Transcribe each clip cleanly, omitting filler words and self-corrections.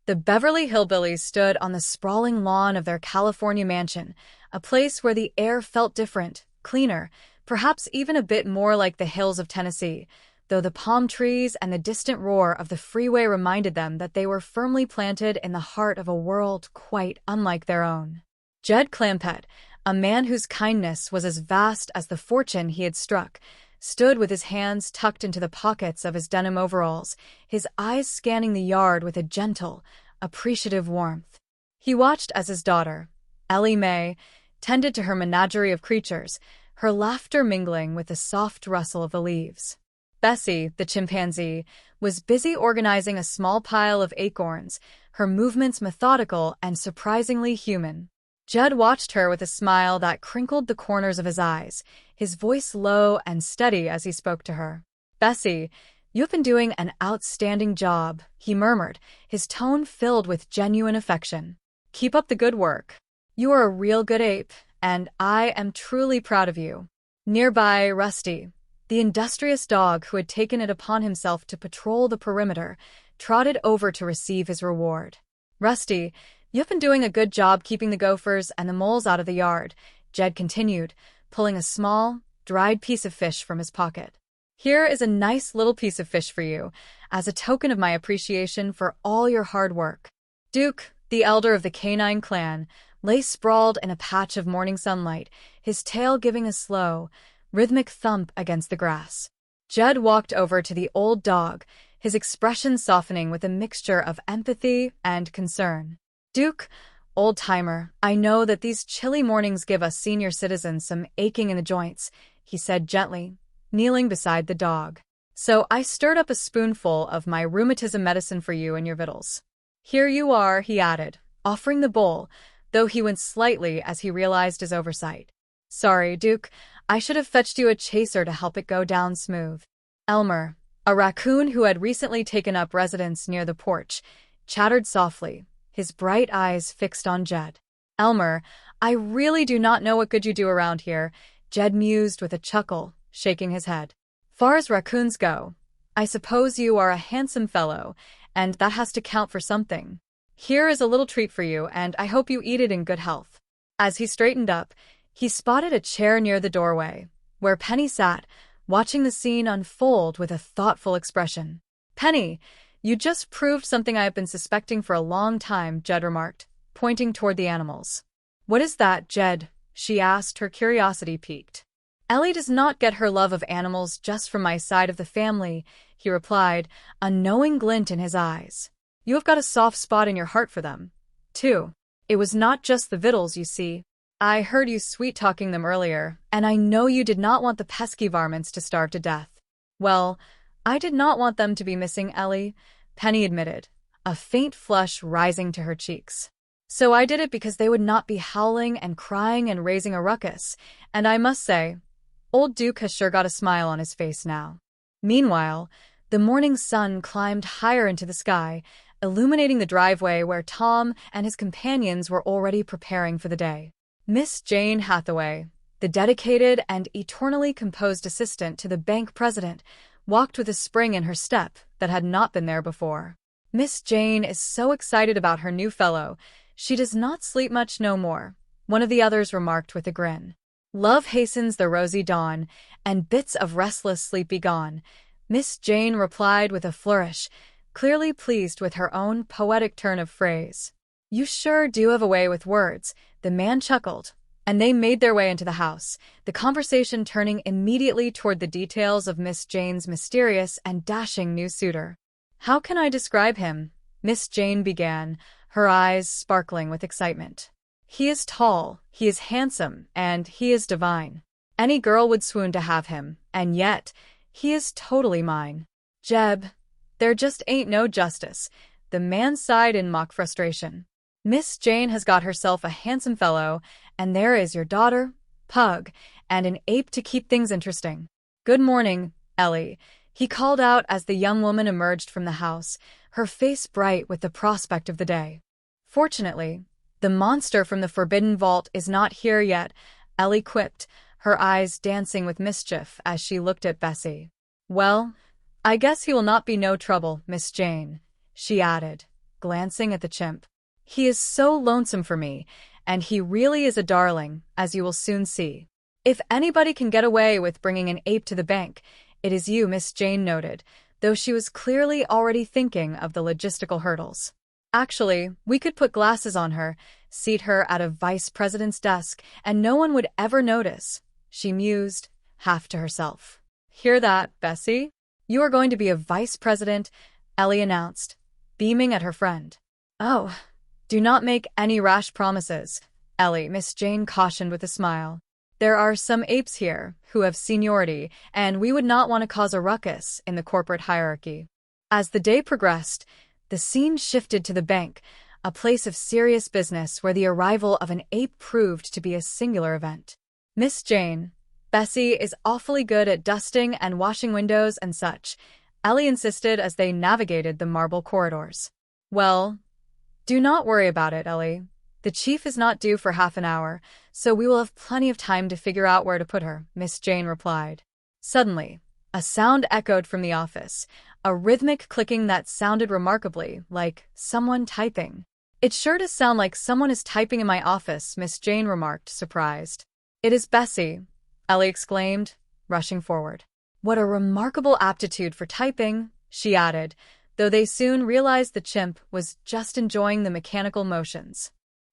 The Beverly Hillbillies stood on the sprawling lawn of their California mansion, a place where the air felt different, cleaner, perhaps even a bit more like the hills of Tennessee, though the palm trees and the distant roar of the freeway reminded them that they were firmly planted in the heart of a world quite unlike their own. Jed Clampett, a man whose kindness was as vast as the fortune he had struck, stood with his hands tucked into the pockets of his denim overalls, his eyes scanning the yard with a gentle, appreciative warmth. He watched as his daughter, Ellie Mae, tended to her menagerie of creatures, her laughter mingling with the soft rustle of the leaves. Bessie, the chimpanzee, was busy organizing a small pile of acorns, her movements methodical and surprisingly human. Jed watched her with a smile that crinkled the corners of his eyes, his voice low and steady as he spoke to her. "Bessie, you've been doing an outstanding job," he murmured, his tone filled with genuine affection. "Keep up the good work. You are a real good ape, and I am truly proud of you." Nearby, Rusty, the industrious dog who had taken it upon himself to patrol the perimeter, trotted over to receive his reward. "Rusty, you've been doing a good job keeping the gophers and the moles out of the yard," Jed continued, pulling a small, dried piece of fish from his pocket. "Here is a nice little piece of fish for you, as a token of my appreciation for all your hard work." Duke, the elder of the canine clan, lay sprawled in a patch of morning sunlight, his tail giving a slow, rhythmic thump against the grass. Jed walked over to the old dog, his expression softening with a mixture of empathy and concern. "Duke, old-timer, I know that these chilly mornings give us senior citizens some aching in the joints," he said gently, kneeling beside the dog. "So I stirred up a spoonful of my rheumatism medicine for you and your victuals. Here you are," he added, offering the bowl, though he winced slightly as he realized his oversight. "Sorry, Duke, I should have fetched you a chaser to help it go down smooth." Elmer, a raccoon who had recently taken up residence near the porch, chattered softly, his bright eyes fixed on Jed. "Elmer, I really do not know what good you do around here," Jed mused with a chuckle, shaking his head. "Far as raccoons go, I suppose you are a handsome fellow, and that has to count for something. Here is a little treat for you, and I hope you eat it in good health." As he straightened up, he spotted a chair near the doorway, where Penny sat, watching the scene unfold with a thoughtful expression. "Penny, you just proved something I have been suspecting for a long time," Jed remarked, pointing toward the animals. "What is that, Jed?" she asked, her curiosity piqued. "Ellie does not get her love of animals just from my side of the family," he replied, a knowing glint in his eyes. "You have got a soft spot in your heart for them, too. It was not just the victuals, you see. I heard you sweet-talking them earlier, and I know you did not want the pesky varmints to starve to death." "Well, I did not want them to be missing Ellie," Penny admitted, a faint flush rising to her cheeks. "So I did it because they would not be howling and crying and raising a ruckus, and I must say, old Duke has sure got a smile on his face now." Meanwhile, the morning sun climbed higher into the sky, illuminating the driveway where Tom and his companions were already preparing for the day. Miss Jane Hathaway, the dedicated and eternally composed assistant to the bank president, walked with a spring in her step that had not been there before. "Miss Jane is so excited about her new fellow, she does not sleep much no more," one of the others remarked with a grin. "Love hastens the rosy dawn, and bits of restless sleep be gone," Miss Jane replied with a flourish, clearly pleased with her own poetic turn of phrase. "You sure do have a way with words," the man chuckled, and they made their way into the house, the conversation turning immediately toward the details of Miss Jane's mysterious and dashing new suitor. "How can I describe him?" Miss Jane began, her eyes sparkling with excitement. "He is tall, he is handsome, and he is divine. Any girl would swoon to have him, and yet, he is totally mine. Jeb, there just ain't no justice," the man sighed in mock frustration. "Miss Jane has got herself a handsome fellow, and there is your daughter, Pug, and an ape to keep things interesting. Good morning, Ellie," he called out as the young woman emerged from the house, her face bright with the prospect of the day. "Fortunately, the monster from the Forbidden Vault is not here yet," Ellie quipped, her eyes dancing with mischief as she looked at Bessie. "Well, I guess he will not be no trouble, Miss Jane," she added, glancing at the chimp. "He is so lonesome for me, and he really is a darling, as you will soon see. If anybody can get away with bringing an ape to the bank, it is you," Miss Jane noted, though she was clearly already thinking of the logistical hurdles. "Actually, we could put glasses on her, seat her at a vice president's desk, and no one would ever notice," she mused, half to herself. "Hear that, Bessie? You are going to be a vice president," Ellie announced, beaming at her friend. "Oh, do not make any rash promises, Ellie," Miss Jane cautioned with a smile. "There are some apes here who have seniority, and we would not want to cause a ruckus in the corporate hierarchy." As the day progressed, the scene shifted to the bank, a place of serious business where the arrival of an ape proved to be a singular event. "Miss Jane, Bessie is awfully good at dusting and washing windows and such," Ellie insisted as they navigated the marble corridors. "Well, do not worry about it, Ellie. The chief is not due for half an hour, so we will have plenty of time to figure out where to put her," Miss Jane replied. Suddenly, a sound echoed from the office, a rhythmic clicking that sounded remarkably like someone typing. "It sure does sound like someone is typing in my office," Miss Jane remarked, surprised. "It is Bessie," Ellie exclaimed, rushing forward. "What a remarkable aptitude for typing," she added, though they soon realized the chimp was just enjoying the mechanical motions.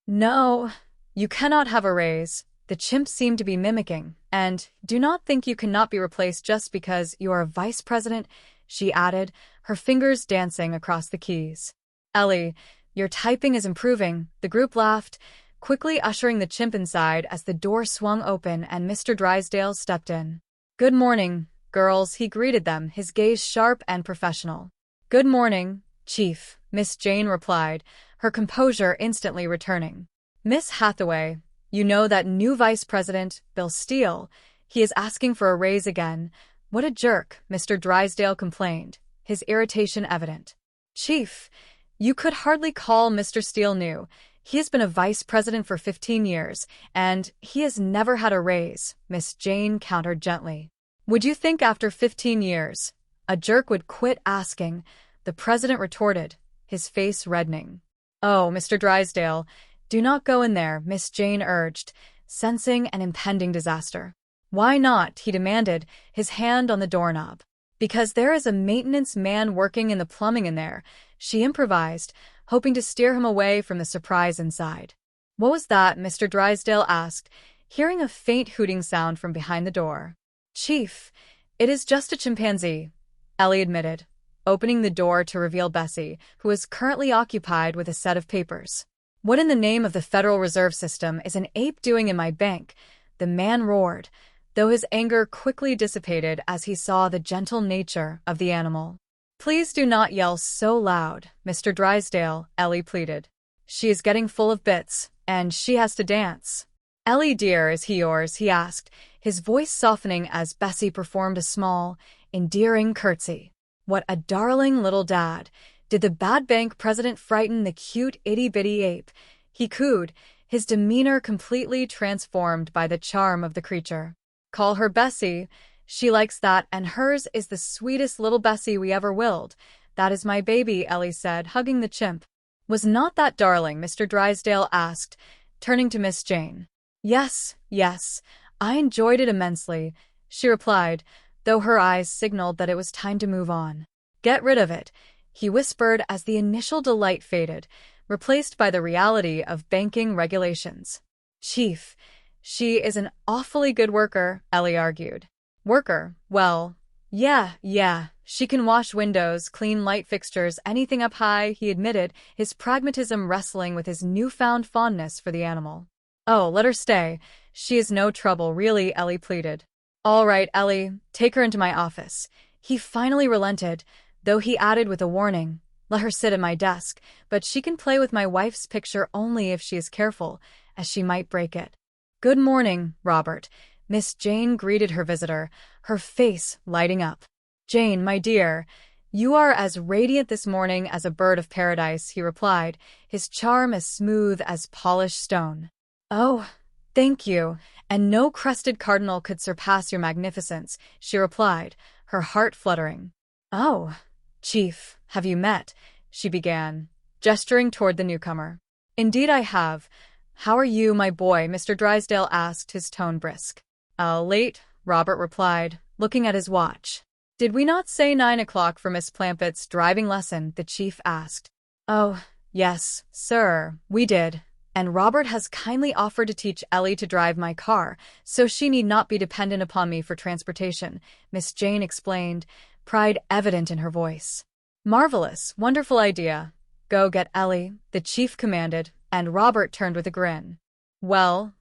"No, you cannot have a raise," the chimp seemed to be mimicking, "and do not think you cannot be replaced just because you are a vice president," she added, her fingers dancing across the keys. "Ellie, your typing is improving," the group laughed, quickly ushering the chimp inside as the door swung open and Mr. Drysdale stepped in. "Good morning, girls," he greeted them, his gaze sharp and professional. "Good morning, Chief," Miss Jane replied, her composure instantly returning. "Miss Hathaway, you know that new vice president, Bill Steele, he is asking for a raise again." "What a jerk," Mr. Drysdale complained, his irritation evident. "Chief, you could hardly call Mr. Steele new. He has been a vice president for 15 years, and he has never had a raise," Miss Jane countered gently. "Would you think after 15 years, a jerk would quit asking?" the president retorted, his face reddening. "Oh, Mr. Drysdale, do not go in there," Miss Jane urged, sensing an impending disaster. "Why not?" he demanded, his hand on the doorknob. "Because there is a maintenance man working in the plumbing in there," she improvised, hoping to steer him away from the surprise inside. "What was that?" Mr. Drysdale asked, hearing a faint hooting sound from behind the door. "Chief, it is just a chimpanzee," Ellie admitted, opening the door to reveal Bessie, who was currently occupied with a set of papers. "What in the name of the Federal Reserve System is an ape doing in my bank?" the man roared, though his anger quickly dissipated as he saw the gentle nature of the animal. "Please do not yell so loud, Mr. Drysdale," Ellie pleaded. "She is getting full of bits, and she has to dance." "Ellie dear, is he yours?" he asked, his voice softening as Bessie performed a small, endearing curtsy. "What a darling little dad. Did the bad bank president frighten the cute itty-bitty ape?" he cooed, his demeanor completely transformed by the charm of the creature. "Call her Bessie. She likes that, and hers is the sweetest little Bessie we ever willed. That is my baby," Ellie said, hugging the chimp. "Was not that darling?" Mr. Drysdale asked, turning to Miss Jane. "Yes, yes, I enjoyed it immensely," she replied, though her eyes signaled that it was time to move on. "Get rid of it," he whispered as the initial delight faded, replaced by the reality of banking regulations. "Chief, she is an awfully good worker," Ellie argued. "Worker? Well, yeah, she can wash windows, clean light fixtures, anything up high," he admitted, his pragmatism wrestling with his newfound fondness for the animal. "Oh, let her stay. She is no trouble, really," Ellie pleaded. "All right, Ellie, take her into my office." He finally relented, though he added with a warning, "Let her sit at my desk, but she can play with my wife's picture only if she is careful, as she might break it." "Good morning, Robert," Miss Jane greeted her visitor, her face lighting up. "Jane, my dear, you are as radiant this morning as a bird of paradise," he replied, his charm as smooth as polished stone. "Oh, thank you, and no crested cardinal could surpass your magnificence," she replied, her heart fluttering. "Oh, Chief, have you met?" she began, gesturing toward the newcomer. Indeed I have. How are you, my boy? Mr. Drysdale asked, his tone brisk. Late, Robert replied, looking at his watch. Did we not say 9 o'clock for Miss Plampett's driving lesson? The chief asked. Oh, yes, sir, we did. And Robert has kindly offered to teach Ellie to drive my car, so she need not be dependent upon me for transportation, Miss Jane explained, pride evident in her voice. Marvelous, wonderful idea. Go get Ellie, the chief commanded, and Robert turned with a grin. Well,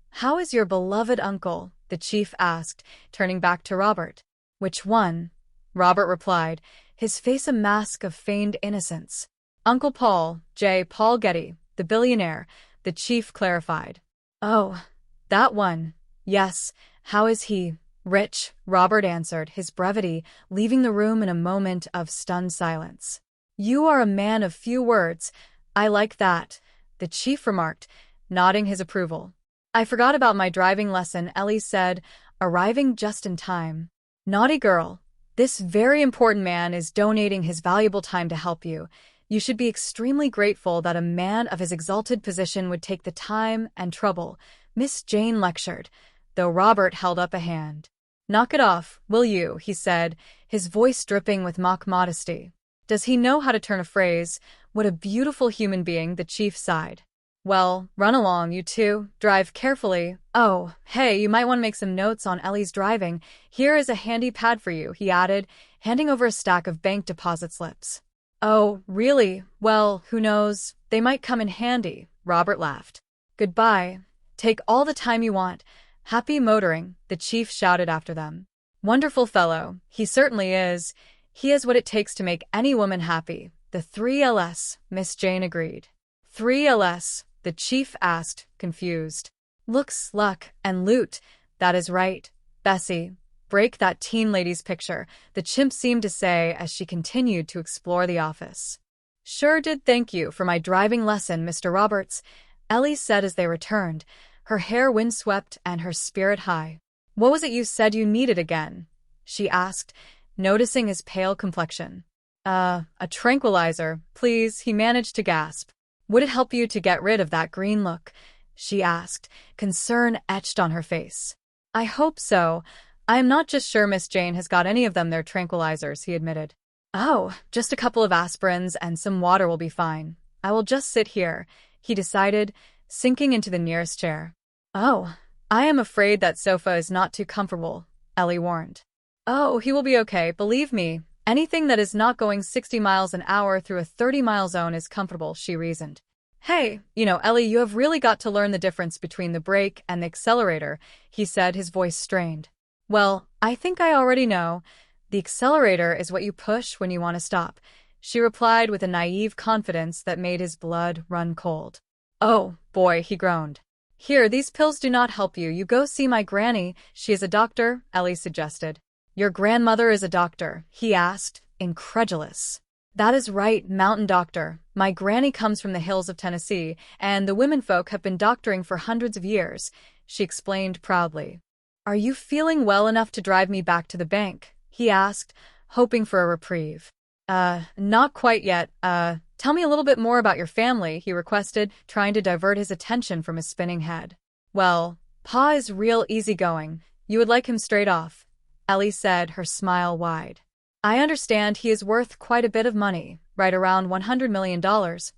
how is your beloved uncle? The chief asked, turning back to Robert. Which one? Robert replied, his face a mask of feigned innocence. Uncle Paul, J. Paul Getty, the billionaire, the chief clarified. Oh, that one. Yes, how is he? Rich, Robert answered, his brevity leaving the room in a moment of stunned silence. You are a man of few words. I like that, the chief remarked, nodding his approval. I forgot about my driving lesson, Ellie said, arriving just in time. Naughty girl. This very important man is donating his valuable time to help you. You should be extremely grateful that a man of his exalted position would take the time and trouble, Miss Jane lectured, though Robert held up a hand. Knock it off, will you? He said, his voice dripping with mock modesty. Does he know how to turn a phrase? What a beautiful human being, the chief sighed. Well, run along, you two. Drive carefully. Oh, hey, you might want to make some notes on Ellie's driving. Here is a handy pad for you, he added, handing over a stack of bank deposit slips. Oh, really? Well, who knows? They might come in handy, Robert laughed. Goodbye. Take all the time you want. Happy motoring, the chief shouted after them. Wonderful fellow. He certainly is. He has what it takes to make any woman happy. The 3LS, Miss Jane agreed. 3LS, the chief asked, confused. Looks, luck, and loot. That is right. Bessie, break that teen lady's picture, the chimp seemed to say as she continued to explore the office. Sure did, thank you for my driving lesson, Mr. Roberts, Ellie said as they returned, her hair windswept and her spirit high. What was it you said you needed again? She asked, noticing his pale complexion. A tranquilizer, please, he managed to gasp. Would it help you to get rid of that green look? She asked, concern etched on her face. I hope so. I am not just sure Miss Jane has got any of them their tranquilizers, he admitted. Oh, just a couple of aspirins and some water will be fine. I will just sit here, he decided, sinking into the nearest chair. Oh, I am afraid that sofa is not too comfortable, Ellie warned. Oh, he will be okay, believe me. Anything that is not going 60 miles an hour through a 30-mile zone is comfortable, she reasoned. Hey, Ellie, you have really got to learn the difference between the brake and the accelerator, he said, his voice strained. Well, I think I already know. The accelerator is what you push when you want to stop, she replied with a naive confidence that made his blood run cold. Oh, boy, he groaned. Here, these pills do not help you. You go see my granny. She is a doctor, Ellie suggested. Your grandmother is a doctor, he asked, incredulous. That is right, mountain doctor. My granny comes from the hills of Tennessee, and the womenfolk have been doctoring for hundreds of years, she explained proudly. Are you feeling well enough to drive me back to the bank? He asked, hoping for a reprieve. Not quite yet. Tell me a little bit more about your family, he requested, trying to divert his attention from his spinning head. Well, Pa is real easygoing. You would like him straight off, Ellie said, her smile wide. I understand he is worth quite a bit of money, right around $100 million,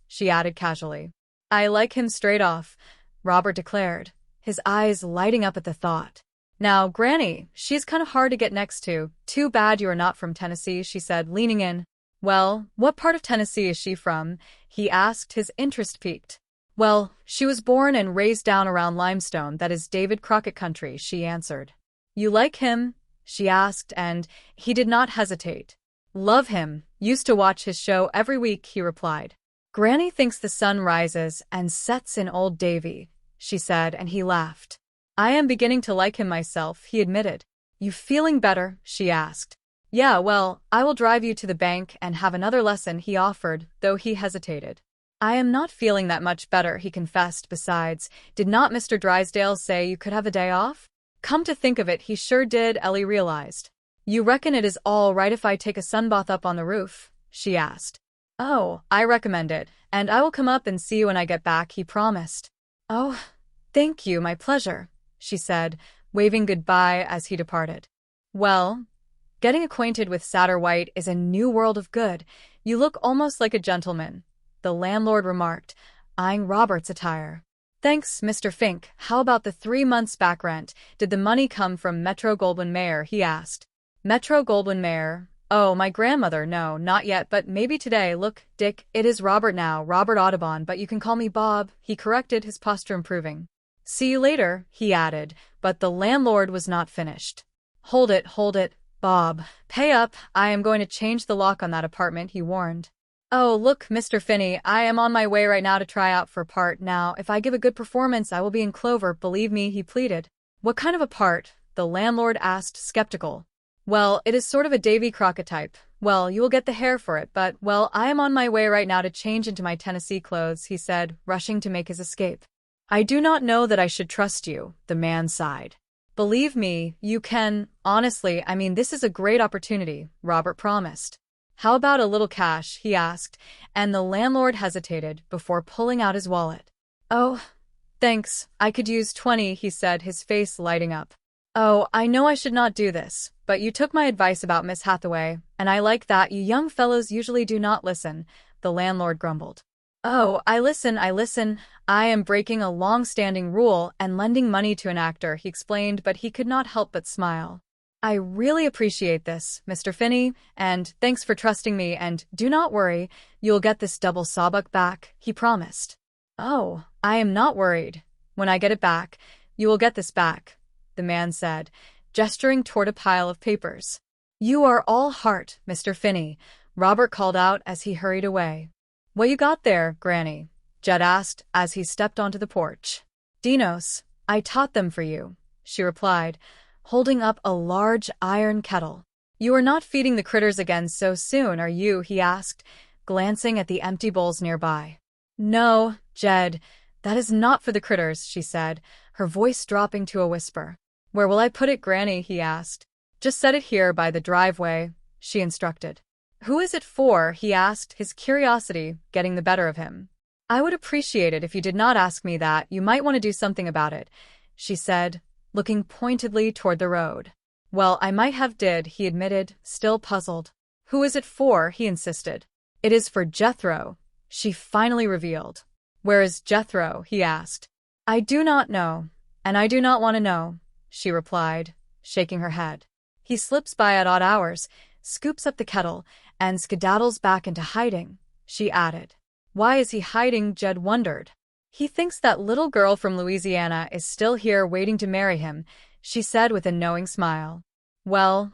she added casually. I like him straight off, Robert declared, his eyes lighting up at the thought. Now, Granny, she's kind of hard to get next to. Too bad you are not from Tennessee, she said, leaning in. Well, what part of Tennessee is she from? He asked, his interest piqued. Well, she was born and raised down around Limestone, that is David Crockett country, she answered. You like him? She asked, and he did not hesitate. Love him. Used to watch his show every week, he replied. Granny thinks the sun rises and sets in Old Davy, she said, and he laughed. I am beginning to like him myself, he admitted. You feeling better? She asked. Yeah, well, I will drive you to the bank and have another lesson, he offered, though he hesitated. I am not feeling that much better, he confessed. Besides, did not Mr. Drysdale say you could have a day off? Come to think of it, he sure did, Ellie realized. You reckon it is all right if I take a sunbath up on the roof? She asked. Oh, I recommend it, and I will come up and see you when I get back, he promised. Oh, thank you, my pleasure, she said, waving goodbye as he departed. Well, getting acquainted with Satterwhite is a new world of good. You look almost like a gentleman, the landlord remarked, eyeing Robert's attire. Thanks, Mr. Fink. How about the 3 months back rent? Did the money come from Metro-Goldwyn-Mayer? He asked. Metro-Goldwyn-Mayer? Oh, my grandmother, no, not yet, but maybe today. Look, Dick, it is Robert now, Robert Audubon, but you can call me Bob, he corrected, his posture improving. See you later, he added, but the landlord was not finished. Hold it, Bob. Pay up, I am going to change the lock on that apartment, he warned. Oh, look, Mr. Finney, I am on my way right now to try out for a part. Now, if I give a good performance, I will be in Clover, believe me, he pleaded. What kind of a part? The landlord asked, skeptical. Well, it is sort of a Davy Crockett type. Well, you will get the hair for it, but, well, I am on my way right now to change into my Tennessee clothes, he said, rushing to make his escape. I do not know that I should trust you, the man sighed. Believe me, you can. Honestly, I mean, this is a great opportunity, Robert promised. How about a little cash, he asked, and the landlord hesitated before pulling out his wallet. Oh, thanks, I could use 20, he said, his face lighting up. Oh, I know I should not do this, but you took my advice about Miss Hathaway, and I like that. You young fellows usually do not listen, the landlord grumbled. Oh, I listen. I am breaking a long-standing rule and lending money to an actor, he explained, but he could not help but smile. I really appreciate this, Mr. Finney, and thanks for trusting me, and do not worry, you'll get this double sawbuck back, he promised. Oh, I am not worried. When I get it back, you will get this back, the man said, gesturing toward a pile of papers. You are all heart, Mr. Finney, Robert called out as he hurried away. What you got there, Granny? Jed asked as he stepped onto the porch. Dinos, I taught them for you, she replied, holding up a large iron kettle. You are not feeding the critters again so soon, are you? He asked, glancing at the empty bowls nearby. No, Jed, that is not for the critters, she said, her voice dropping to a whisper. Where will I put it, Granny? He asked. Just set it here by the driveway, she instructed. Who is it for? He asked, his curiosity getting the better of him. I would appreciate it if you did not ask me that. You might want to do something about it, she said, looking pointedly toward the road. Well, I might have did, he admitted, still puzzled. Who is it for? He insisted. It is for Jethro, she finally revealed. Where is Jethro? He asked. I do not know, and I do not want to know, she replied, shaking her head. He slips by at odd hours, scoops up the kettle, and skedaddles back into hiding, she added. Why is he hiding? Jed wondered. He thinks that little girl from Louisiana is still here waiting to marry him, she said with a knowing smile. Well,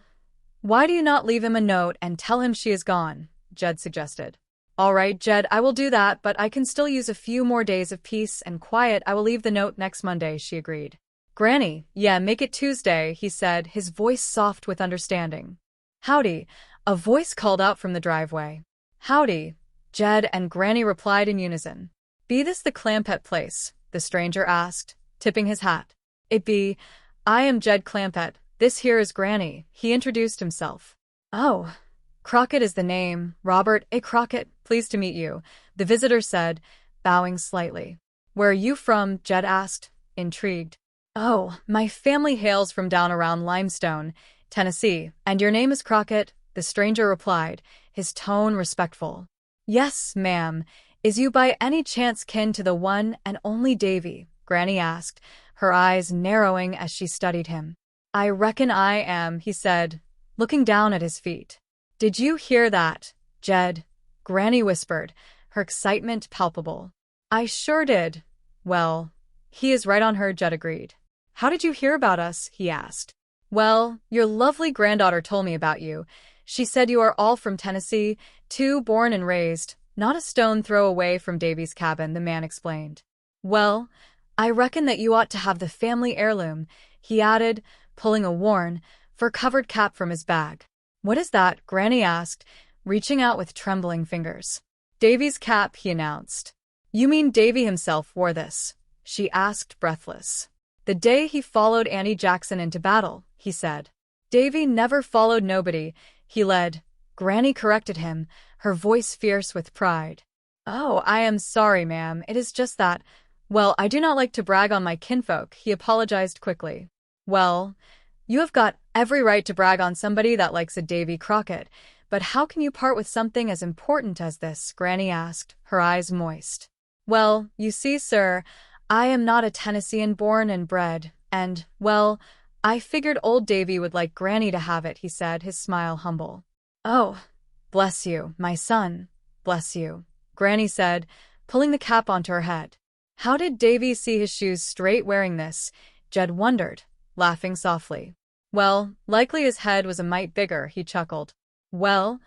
why do you not leave him a note and tell him she is gone? Jed suggested. All right, Jed, I will do that, but I can still use a few more days of peace and quiet. I will leave the note next Monday, she agreed. Granny, yeah, make it Tuesday, he said, his voice soft with understanding. Howdy, a voice called out from the driveway. Howdy, Jed and Granny replied in unison. Be this the Clampett place? The stranger asked, tipping his hat. It be. I am Jed Clampett. This here is Granny, he introduced himself. Oh, Crockett is the name. Robert A. Crockett, pleased to meet you, the visitor said, bowing slightly. Where are you from? Jed asked, intrigued. Oh, my family hails from down around Limestone, Tennessee, and your name is Crockett, the stranger replied, his tone respectful. Yes, ma'am. Is you by any chance kin to the one and only Davy? Granny asked, her eyes narrowing as she studied him. I reckon I am, he said, looking down at his feet. Did you hear that, Jed? Granny whispered, her excitement palpable. I sure did. Well, he is right on her, Jed agreed. How did you hear about us? He asked. Well, your lovely granddaughter told me about you. She said you are all from Tennessee, too, born and raised, not a stone throw away from Davy's cabin, the man explained. Well, I reckon that you ought to have the family heirloom, he added, pulling a worn, fur-covered cap from his bag. What is that? Granny asked, reaching out with trembling fingers. Davy's cap, he announced. You mean Davy himself wore this? She asked, breathless. The day he followed Annie Jackson into battle, he said. Davy never followed nobody, he led. Granny corrected him, her voice fierce with pride. Oh, I am sorry, ma'am. It is just that. Well, I do not like to brag on my kinfolk, he apologized quickly. Well, you have got every right to brag on somebody that likes a Davy Crockett, but how can you part with something as important as this? Granny asked, her eyes moist. Well, you see, sir, I am not a Tennessean born and bred, and, well, I figured old Davy would like Granny to have it, he said, his smile humble. Oh, bless you, my son, bless you, Granny said, pulling the cap onto her head. How did Davy see his shoes straight wearing this? Jed wondered, laughing softly. Well, likely his head was a mite bigger, he chuckled. Well,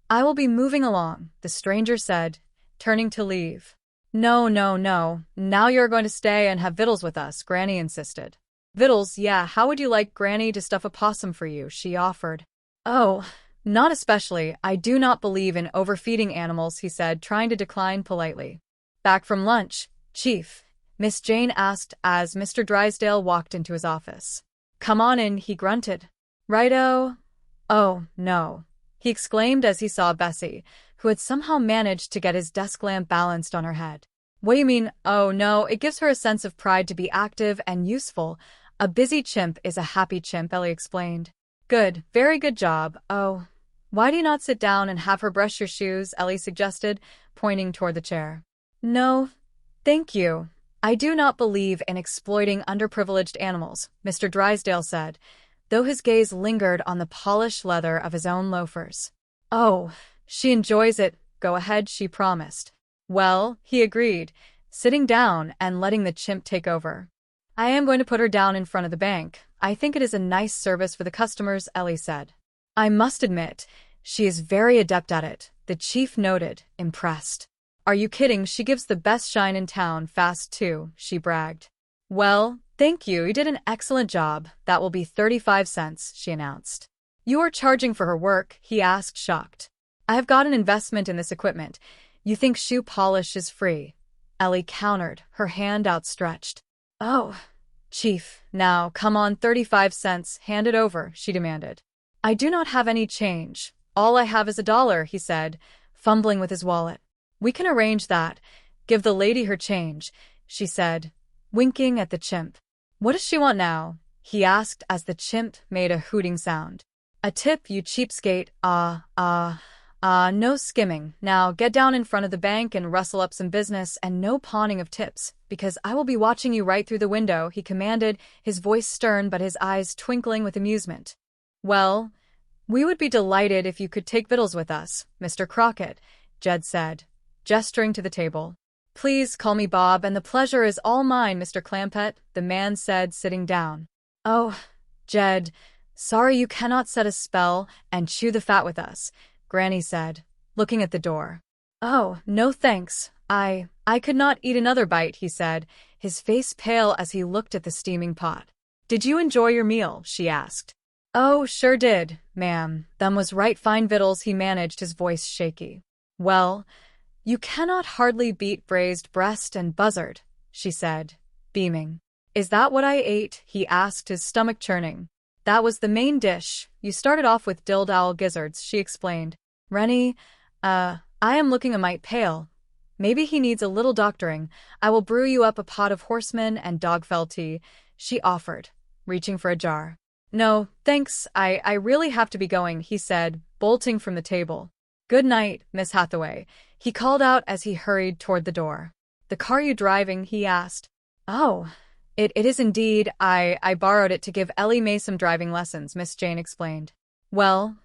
I will be moving along, the stranger said, turning to leave. No, no, no, now you're going to stay and have victuals with us, Granny insisted. Victuals, yeah, how would you like Granny to stuff a possum for you? She offered. Oh, not especially, I do not believe in overfeeding animals, he said, trying to decline politely. Back from lunch, Chief, Miss Jane asked as Mr. Drysdale walked into his office. Come on in, he grunted. Righto. Oh, no, he exclaimed as he saw Bessie, who had somehow managed to get his desk lamp balanced on her head. What do you mean, oh no, it gives her a sense of pride to be active and useful. A busy chimp is a happy chimp, Ellie explained. Good, very good job. Oh, why do you not sit down and have her brush your shoes? Ellie suggested, pointing toward the chair. No, thank you. I do not believe in exploiting underprivileged animals, Mr. Drysdale said, though his gaze lingered on the polished leather of his own loafers. Oh, she enjoys it. Go ahead, she promised. Well, he agreed, sitting down and letting the chimp take over. I am going to put her down in front of the bank. I think it is a nice service for the customers, Ellie said. I must admit, she is very adept at it, the chief noted, impressed. Are you kidding? She gives the best shine in town, fast too, she bragged. Well, thank you, you did an excellent job. That will be 35 cents, she announced. You are charging for her work? He asked, shocked. I have got an investment in this equipment. You think shoe polish is free? Ellie countered, her hand outstretched. Oh, Chief, now, come on, 35 cents, hand it over, she demanded. I do not have any change. All I have is $1, he said, fumbling with his wallet. We can arrange that. Give the lady her change, she said, winking at the chimp. What does she want now? He asked as the chimp made a hooting sound. A tip, you cheapskate. No skimming. Now get down in front of the bank and rustle up some business, and no pawning of tips, because I will be watching you right through the window, he commanded, his voice stern but his eyes twinkling with amusement. Well, we would be delighted if you could take victuals with us, Mr. Crockett, Jed said, gesturing to the table. Please call me Bob, and the pleasure is all mine, Mr. Clampett, the man said, sitting down. Oh, Jed, sorry you cannot set a spell and chew the fat with us, Granny said, looking at the door. Oh, no thanks. I could not eat another bite, he said, his face pale as he looked at the steaming pot. Did you enjoy your meal? She asked. Oh, sure did, ma'am. Them was right fine victuals, he managed, his voice shaky. Well, you cannot hardly beat braised breast and buzzard, she said, beaming. Is that what I ate? He asked, his stomach churning. That was the main dish. You started off with dildal gizzards, she explained. Rennie, I am looking a mite pale. Maybe he needs a little doctoring. I will brew you up a pot of horseman and dogfell tea, she offered, reaching for a jar. No, thanks, I really have to be going, he said, bolting from the table. Good night, Miss Hathaway, he called out as he hurried toward the door. The car you driving? He asked. Oh, it is indeed. I borrowed it to give Ellie Mae some driving lessons, Miss Jane explained. Well,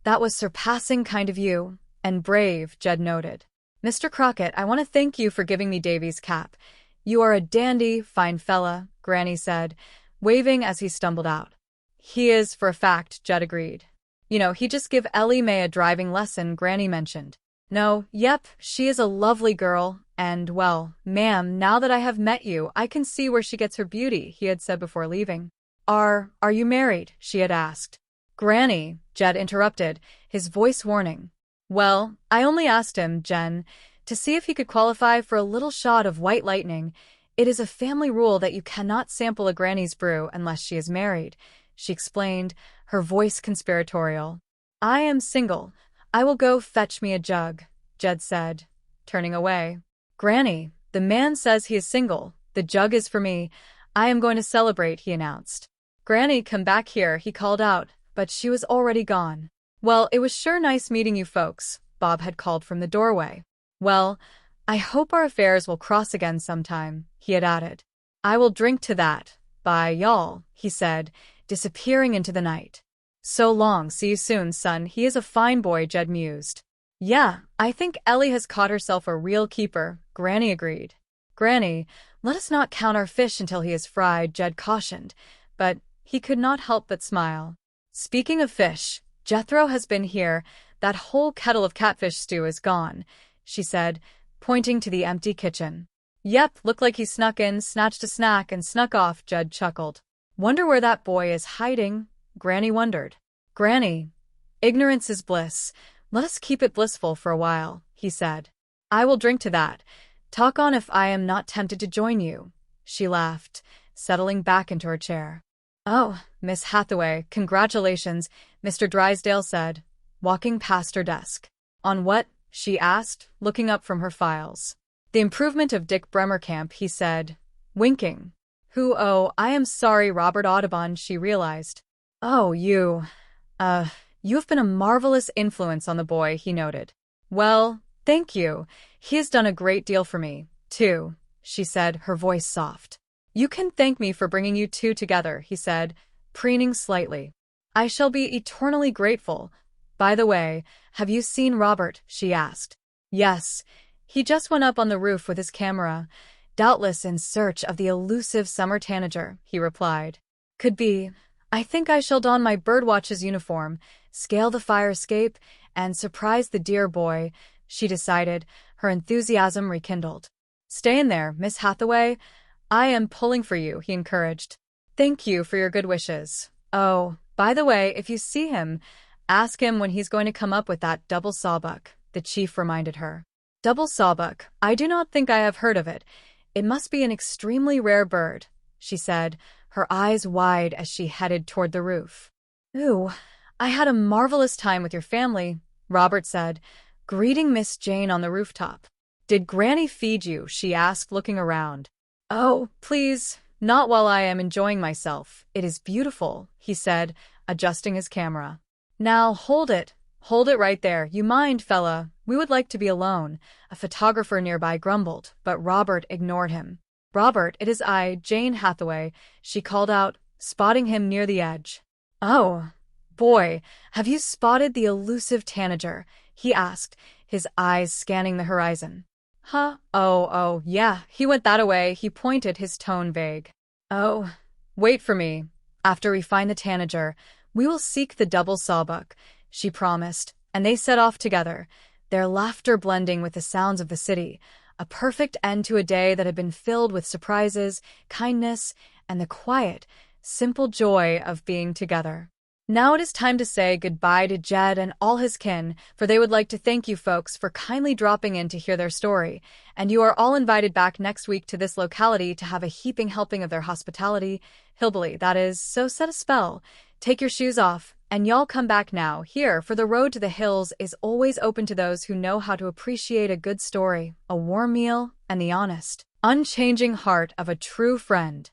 that was surpassing kind of you, and brave, Jed noted. Mr. Crockett, I want to thank you for giving me Davy's cap. You are a dandy, fine fella, Granny said, waving as he stumbled out. He is, for a fact, Jed agreed. You know, he just give Ellie Mae a driving lesson, Granny mentioned. No, yep, she is a lovely girl, and, well, ma'am, now that I have met you, I can see where she gets her beauty, he had said before leaving. Are you married? She had asked. Granny, Jed interrupted, his voice warning. Well, I only asked him, Jen, to see if he could qualify for a little shot of white lightning. It is a family rule that you cannot sample a granny's brew unless she is married, she explained, her voice conspiratorial. I am single. I will go fetch me a jug, Jed said, turning away. Granny, the man says he is single. The jug is for me. I am going to celebrate, he announced. Granny, come back here, he called out, but she was already gone. Well, it was sure nice meeting you folks, Bob had called from the doorway. Well, I hope our affairs will cross again sometime, he had added. I will drink to that. Bye, y'all, he said, disappearing into the night. So long, see you soon, son. He is a fine boy, Jed mused. Yeah, I think Ellie has caught herself a real keeper, Granny agreed. Granny, let us not count our fish until he is fried, Jed cautioned, but he could not help but smile. Speaking of fish, Jethro has been here. That whole kettle of catfish stew is gone, she said, pointing to the empty kitchen. Yep, looked like he snuck in, snatched a snack, and snuck off, Jed chuckled. Wonder where that boy is hiding, Granny wondered. Granny, ignorance is bliss. Let us keep it blissful for a while, he said. I will drink to that. Talk on if I am not tempted to join you, she laughed, settling back into her chair. Oh, Miss Hathaway, congratulations, Mr. Drysdale said, walking past her desk. On what? She asked, looking up from her files. The improvement of Dick Bremerkamp, he said, winking. Who? Oh, I am sorry, Robert Audubon, she realized. Oh, you have been a marvelous influence on the boy, he noted. Well, thank you. He has done a great deal for me, too, she said, her voice soft. You can thank me for bringing you two together, he said, preening slightly. I shall be eternally grateful. By the way, have you seen Robert? She asked. Yes. He just went up on the roof with his camera, doubtless in search of the elusive summer tanager, he replied. Could be. I think I shall don my birdwatcher's uniform, scale the fire escape, and surprise the dear boy, she decided, her enthusiasm rekindled. Stay in there, Miss Hathaway. I am pulling for you, he encouraged. Thank you for your good wishes. Oh, by the way, if you see him, ask him when he's going to come up with that double sawbuck, the chief reminded her. Double sawbuck, I do not think I have heard of it. It must be an extremely rare bird, she said, her eyes wide as she headed toward the roof. Ooh, I had a marvelous time with your family, Robert said, greeting Miss Jane on the rooftop. Did Granny feed you? She asked, looking around. Oh, please, not while I am enjoying myself. It is beautiful, he said, adjusting his camera. Now, hold it right there. You mind, fella? We would like to be alone, a photographer nearby grumbled, but Robert ignored him. Robert, it is I, Jane Hathaway, she called out, spotting him near the edge. Oh, boy, have you spotted the elusive tanager? He asked, his eyes scanning the horizon. Huh? Oh, yeah, he went that-a-way, he pointed, his tone vague. Oh, wait for me. After we find the tanager, we will seek the double sawbuck, she promised, and they set off together, their laughter blending with the sounds of the city, a perfect end to a day that had been filled with surprises, kindness, and the quiet, simple joy of being together. Now it is time to say goodbye to Jed and all his kin, for they would like to thank you folks for kindly dropping in to hear their story, and you are all invited back next week to this locality to have a heaping helping of their hospitality, hillbilly, that is, so set a spell. Take your shoes off, and y'all come back now, here, for the road to the hills is always open to those who know how to appreciate a good story, a warm meal, and the honest, unchanging heart of a true friend.